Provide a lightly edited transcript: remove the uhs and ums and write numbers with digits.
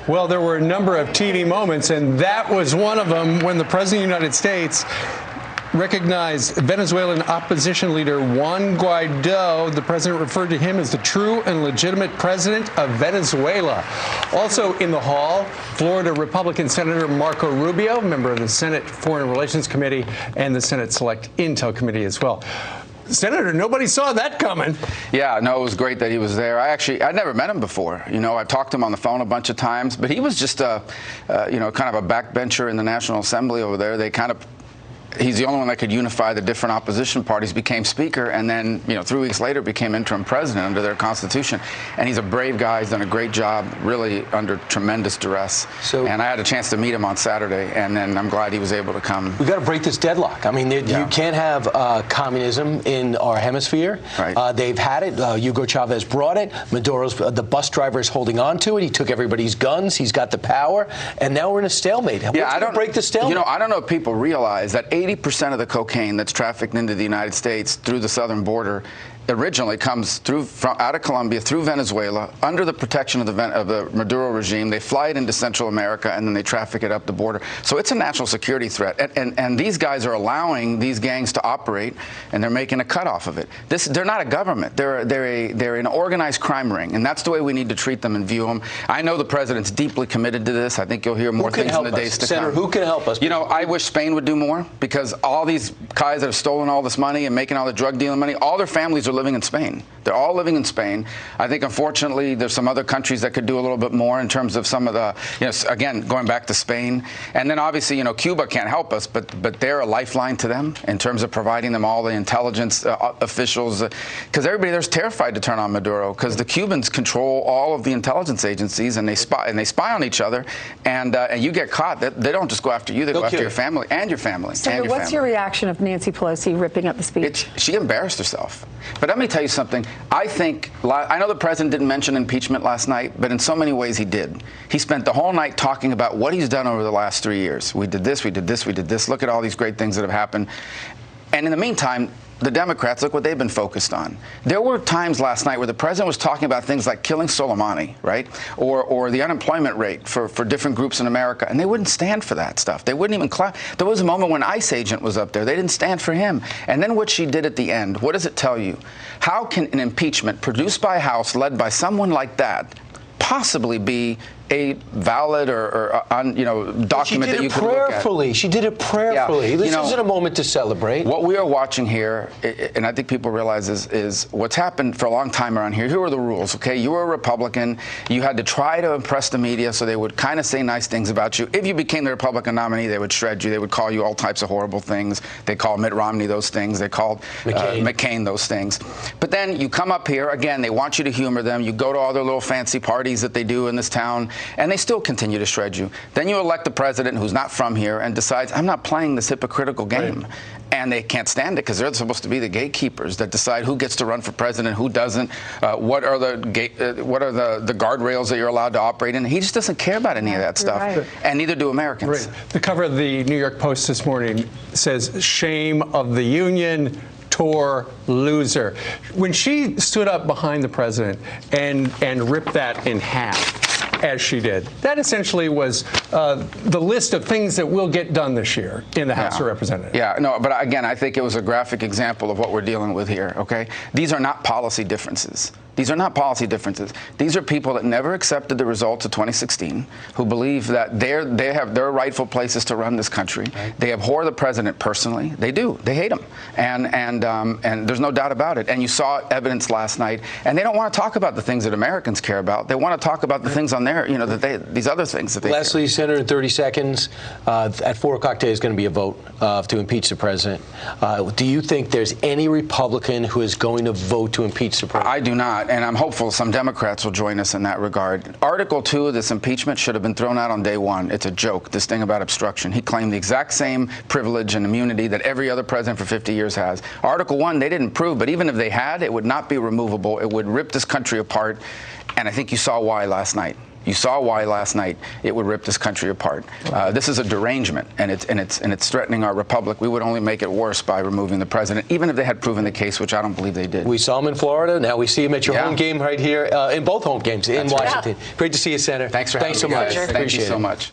Well, there were a number of TV moments, and that was one of them when the President of the United States recognized Venezuelan opposition leader Juan Guaido. The president referred to him as the true and legitimate president of Venezuela. Also in the hall, Florida Republican Senator Marco Rubio, member of the Senate Foreign Relations Committee and the Senate Select Intel Committee as well. Senator, nobody saw that coming. Yeah, no, it was great that he was there. I'd never met him before. You know, I've talked to him on the phone a bunch of times, but he was just kind of a backbencher in the National Assembly over there. He's the only one that could unify the different opposition parties, became speaker, and then, 3 weeks later became interim president under their constitution. And he's a brave guy. He's done a great job, really under tremendous duress. And I had a chance to meet him on Saturday, and then I'm glad he was able to come. We've got to break this deadlock. I mean, you can't have communism in our hemisphere. Right. They've had it. Hugo Chavez brought it. Maduro's, the bus driver is holding on to it. He took everybody's guns. He's got the power. And now we're in a stalemate. What's going to break the stalemate? I don't know if people realize that 80% of the cocaine that's trafficked into the United States through the southern border originally comes out of Colombia through Venezuela under the protection of the Maduro regime. They fly it into Central America and then they traffic it up the border. So it's a national security threat. And these guys are allowing these gangs to operate, and they're making a cut off of it. They're not a government. They're an organized crime ring, and that's the way we need to treat them and view them. I know the president's deeply committed to this. I think you'll hear more things in the days to come. Senator, who can help us? I wish Spain would do more, because all these guys that have stolen all this money and making all the drug dealing money, all their families are living in Spain. They're all living in Spain. I think, unfortunately, there's some other countries that could do a little bit more in terms of some of the, again, going back to Spain. And then, obviously, Cuba can't help us, but they're a lifeline to them in terms of providing them all the intelligence officials, because everybody there's terrified to turn on Maduro, because the Cubans control all of the intelligence agencies, and they spy on each other, and you get caught. They don't just go after you; they go after your family and your family. Senator, what's your reaction of Nancy Pelosi ripping up the speech? She embarrassed herself. But let me tell you something. I know the president didn't mention impeachment last night, but in so many ways he did. He spent the whole night talking about what he's done over the last 3 years. We did this, we did this, we did this. Look at all these great things that have happened. And in the meantime, the Democrats, look what they've been focused on. There were times last night where the president was talking about things like killing Soleimani, right? Or the unemployment rate for different groups in America. And they wouldn't stand for that stuff. They wouldn't even clap. There was a moment when ICE agent was up there. They didn't stand for him. And then what she did at the end, what does it tell you? How can an impeachment produced by a House led by someone like that possibly be a valid or document that you can look at? She did it prayerfully. Yeah. This isn't a moment to celebrate. What we are watching here, and I think people realize, is what's happened for a long time around here. Here are the rules, okay? You were a Republican. You had to try to impress the media so they would kind of say nice things about you. If you became the Republican nominee, they would shred you. They would call you all types of horrible things. They called Mitt Romney those things. They called McCain those things. But then you come up here, again, they want you to humor them. You go to all their little fancy parties that they do in this town, and they still continue to shred you. Then you elect the president who's not from here and decides, I'm not playing this hypocritical game. Right. And they can't stand it, because they're supposed to be the gatekeepers that decide who gets to run for president, who doesn't, what are the guardrails that you're allowed to operate in. He just doesn't care about any of that stuff, and neither do Americans. Right. The cover of the New York Post this morning says, "Shame of the Union, Tour loser." When she stood up behind the president and ripped that in half, as she did, that essentially was the list of things that will get done this year in the House of Representatives. Yeah, no, but again, I think it was a graphic example of what we're dealing with here, okay? These are not policy differences. These are not policy differences. These are people that never accepted the results of 2016, who believe that they have their rightful places to run this country. Right. They abhor the president personally. They do. They hate him, and there's no doubt about it. And you saw evidence last night. And they don't want to talk about the things that Americans care about. They want to talk about the things on their, these other things that they. Leslie, Senator, in 30 seconds, at 4 o'clock today is going to be a vote to impeach the president. Do you think there's any Republican who is going to vote to impeach the president? I do not. And I'm hopeful some Democrats will join us in that regard. Article 2 of this impeachment should have been thrown out on day one. It's a joke, this thing about obstruction. He claimed the exact same privilege and immunity that every other president for 50 years has. Article 1, they didn't prove, but even if they had, it would not be removable. It would rip this country apart. And I think you saw why last night. You saw why last night it would rip this country apart. This is a derangement, and it's threatening our republic. We would only make it worse by removing the president, even if they had proven the case, which I don't believe they did. We saw him in Florida. Now we see him at your home game right here, in both home games in Washington. Right. Great to see you, Senator. Thanks for having me, so much. guys. Thank you so much.